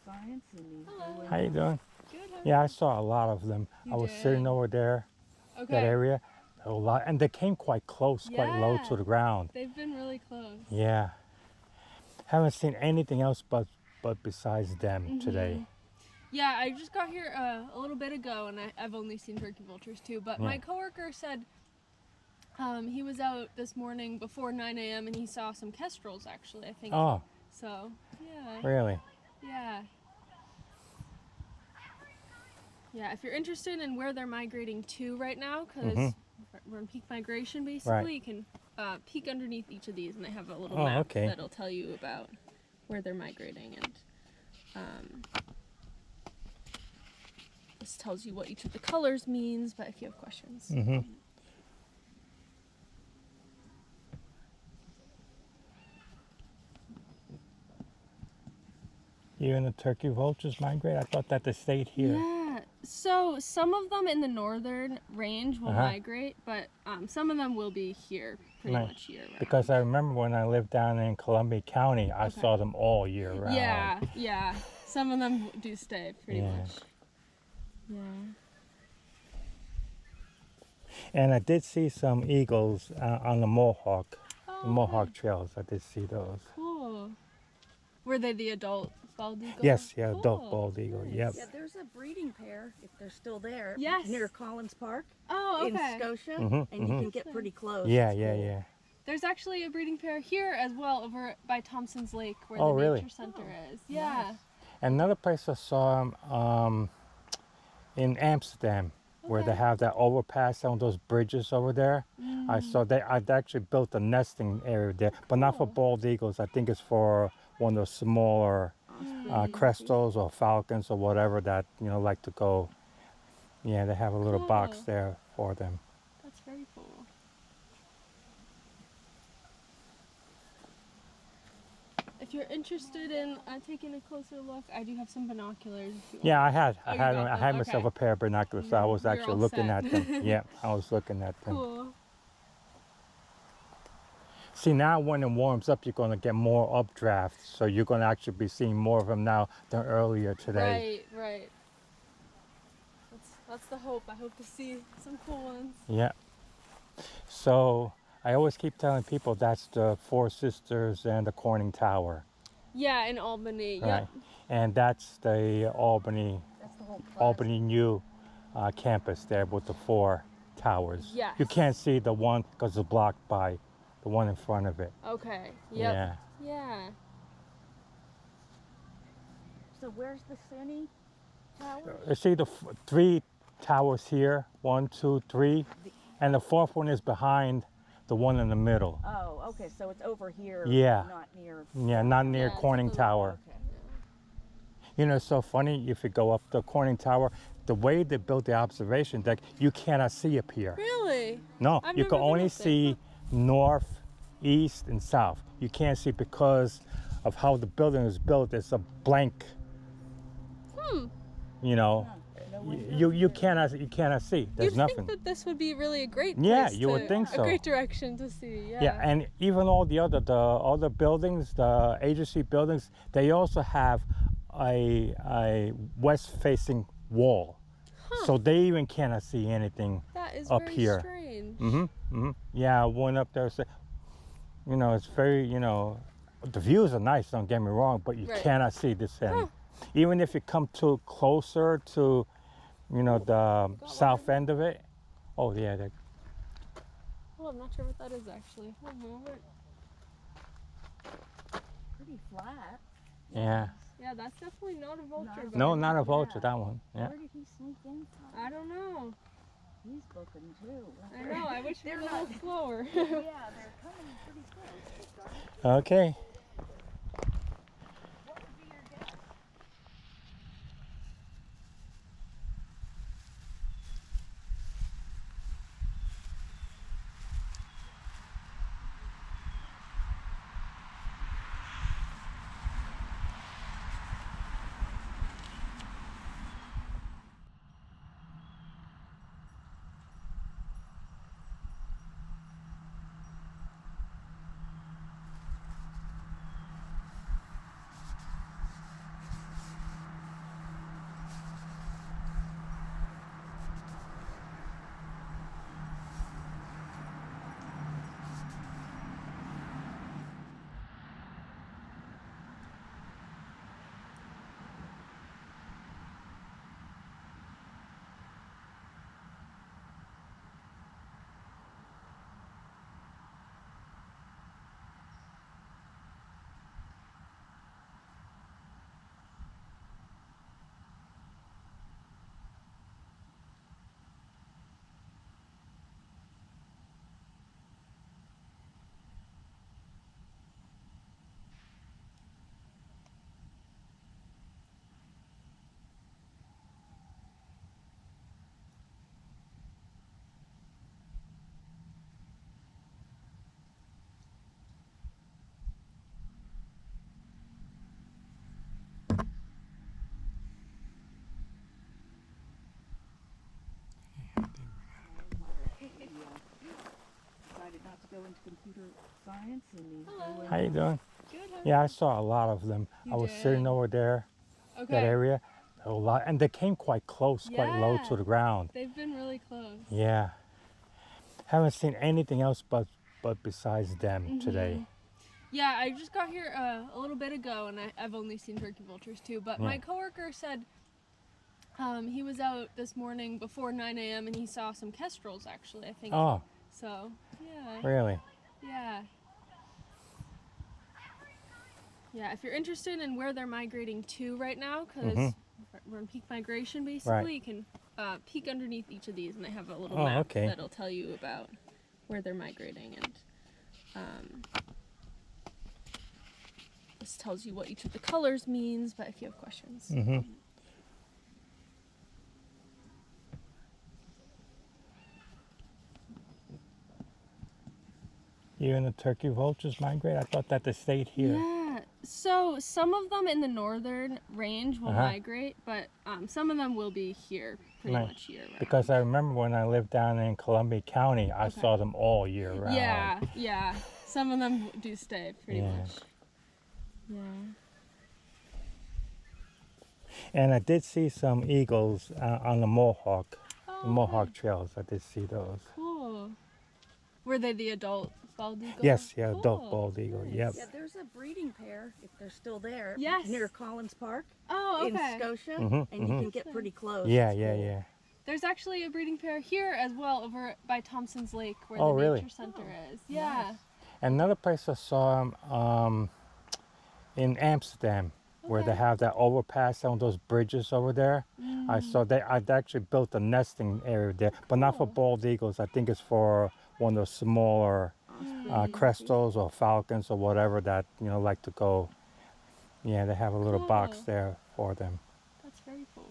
science, and he's doing. How you doing? Good. Yeah, I saw a lot of them. You I was did? sitting over there, Okay. that area, a lot, and they came quite close, quite low Yeah. to the ground. They've been really close. Yeah. Haven't seen anything else but besides them today. Yeah, I just got here a little bit ago, and I've only seen turkey vultures too. But my coworker said he was out this morning before 9 a.m. and he saw some kestrels actually. I think. Oh. So yeah. Really? Yeah. Yeah. If you're interested in where they're migrating to right now, because we're in peak migration, basically, you can peek underneath each of these, and they have a little map that'll tell you about where they're migrating, and this tells you what each of the colors means. But if you have questions. You and the turkey vultures migrate? I thought that they stayed here. Yeah, so some of them in the northern range will migrate, but some of them will be here pretty much year round. Because I remember when I lived down in Columbia County, I saw them all year round. Yeah. Some of them do stay pretty much. Yeah. And I did see some eagles on the Mohawk, trails. I did see those. Cool. Were they the adult bald eagle? Yes, adult bald eagle. Nice. Yep. Yeah, there's a breeding pair, if they're still there, near Collins Park in in Scotia, and you can get pretty close. Yeah. There's actually a breeding pair here as well, over by Thompson's Lake, where the nature center is. Yeah. Nice. Another place I saw them in Amsterdam, where they have that overpass on those bridges over there. I saw I'd actually built a nesting area there, but not for bald eagles. I think it's for one of those smaller crestals or falcons or whatever that like to go. Yeah, they have a little box there for them. That's very cool. If you're interested in taking a closer look, I do have some binoculars. Yeah, I had myself a pair of binoculars, so I was actually looking at them. Yeah, I was looking at them. Cool. See, now when it warms up, you're going to get more updrafts, so you're going to actually be seeing more of them now than earlier today. Right. That's the hope. I hope to see some cool ones. Yeah. So I always keep telling people that's the Four Sisters and the Corning Tower. Yeah, in Albany. Right. Yep. And that's the Albany. That's the whole Albany new campus there with the 4 towers. Yes. You can't see the one because it's blocked by the one in front of it. Okay. Yep. Yeah. So where's the Cine Tower? You see the 3 towers here, 1, 2, 3, and the 4th one is behind the one in the middle. Oh, okay. So it's over here. Yeah. Not near. Yeah, not near Corning Tower. Okay. You know, it's so funny if you go up the Corning Tower, the way they built the observation deck, you cannot see up here. Really? No, I've you never can been only up there. see north, east, and south. You can't see because of how the building is built. It's a blank. You know, you cannot see. There's nothing. You'd think that this would be really a great Yeah, you would think so. A great direction to see. Yeah. Yeah, and even all the other buildings, the agency buildings, they also have a west-facing wall, so they even cannot see anything That is up very here. strange. Yeah, I went up there. So, you know, it's very, the views are nice. Don't get me wrong, but you cannot see this end. Even if you come too closer to, the south end of it. Oh yeah. Well, I'm not sure what that is actually. One moment. Pretty flat. Yeah. Yeah, that's definitely not a vulture. but No, not a vulture. That one. Yeah. Where did he sneak in from? I don't know. He's booking too. I know. I wish we were a little slower. Yeah, they're coming pretty close. Okay. What would be your guess? to go into computer science and he's going. How you doing? Good. Yeah, I saw a lot of them. You I was did? sitting over there, Okay. that area. A lot, and they came quite close, quite low Yeah. to the ground. They've been really close. Yeah. Haven't seen anything else but besides them today. Yeah, I just got here a little bit ago, and I've only seen turkey vultures too. But my coworker said he was out this morning before 9 a.m. and he saw some kestrels actually, I think. Oh. So, yeah. Really? Yeah. Yeah, if you're interested in where they're migrating to right now, because we're in peak migration basically, you can peek underneath each of these and they have a little map that'll tell you about where they're migrating. And this tells you what each of the colors means, but if you have questions. You and the turkey vultures migrate? I thought that they stayed here. Yeah, so some of them in the northern range will migrate, but some of them will be here pretty much year round. Because I remember when I lived down in Columbia County, I saw them all year round. Yeah. Some of them do stay pretty much. Yeah. And I did see some eagles on the Mohawk, trails. I did see those. Cool. Were they the adult bald eagle? Yes, adult bald eagle. Nice. Yep. Yeah, there's a breeding pair, if they're still there, Yes. near Collins Park Oh, okay. in Scotia, and you can get pretty close. Yeah, It's cool. There's actually a breeding pair here as well, over by Thompson's Lake, where Oh, the really? nature center is. Yeah. Nice. Another place I saw them in Amsterdam, where they have that overpass on those bridges over there. I saw I'd actually built a nesting area there, but not for bald eagles. I think it's for one of those smaller crestals or falcons or whatever that like to go. Yeah, they have a little box there for them. That's very cool.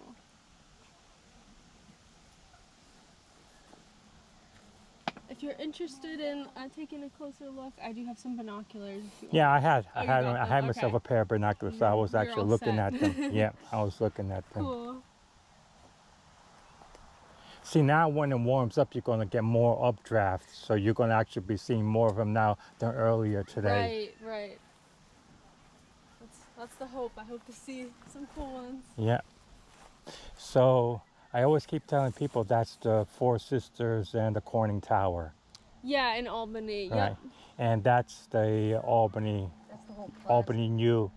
If you're interested in taking a closer look, I do have some binoculars. If you want. Yeah, I had them. myself a pair of binoculars, so I was You're actually all looking set. at them. Yeah, I was looking at them. Cool. See, now when it warms up, you're going to get more updrafts, so you're going to actually be seeing more of them now than earlier today. Right. That's the hope. I hope to see some cool ones. Yeah. So I always keep telling people that's the Four Sisters and the Corning Tower. Yeah, in Albany. Right. Yep. And that's the Albany That's the whole Albany new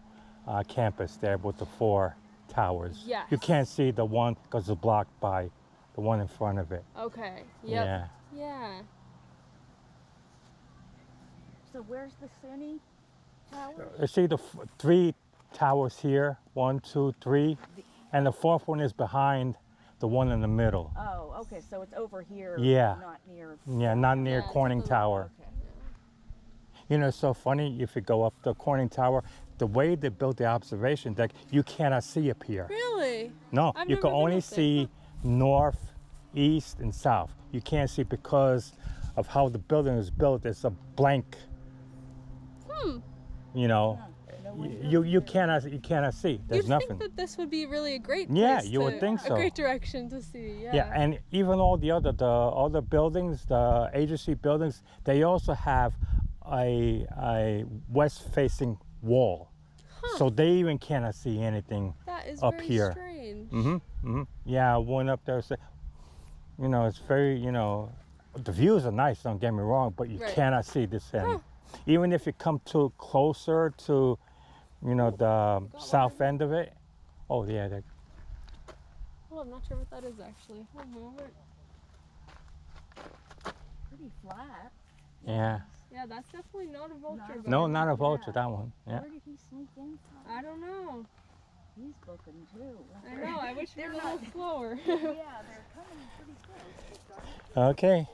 campus there with the 4 towers. Yes. You can't see the one because it's blocked by the one in front of it. Okay. Yep. Yeah. So where's the Cine Tower? You see the 3 towers here, 1, 2, 3, and the 4th one is behind the one in the middle. Oh, okay, so it's over here. Yeah. Not near. Yeah, not near it's Corning a little- Tower. Okay. You know, it's so funny, if you go up the Corning Tower, the way they built the observation deck, you cannot see up here. Really? No, I've you never can been only up there. see north, east, and south. You can't see because of how the building is built. It's a blank, you know, you cannot see. There's You'd nothing. think that this would be really a great Yeah, place you would think so. A great direction to see. Yeah. Yeah, and even all the other buildings, the agency buildings, they also have a west-facing wall, so they even cannot see anything That is up very here. strange. Yeah, I went up there. So, you know, it's very, the views are nice. Don't get me wrong, but you cannot see this end. Even if you come too closer to, the south end of it. Oh yeah, Well, I'm not sure what that is actually. One moment. Pretty flat. yeah. Yeah, that's definitely not a vulture. but No, not a vulture. That one. Yeah. Where did he sneak in from? I don't know. He's booking too. I know. I wish we were a little slower. Yeah, they're coming pretty close. Okay.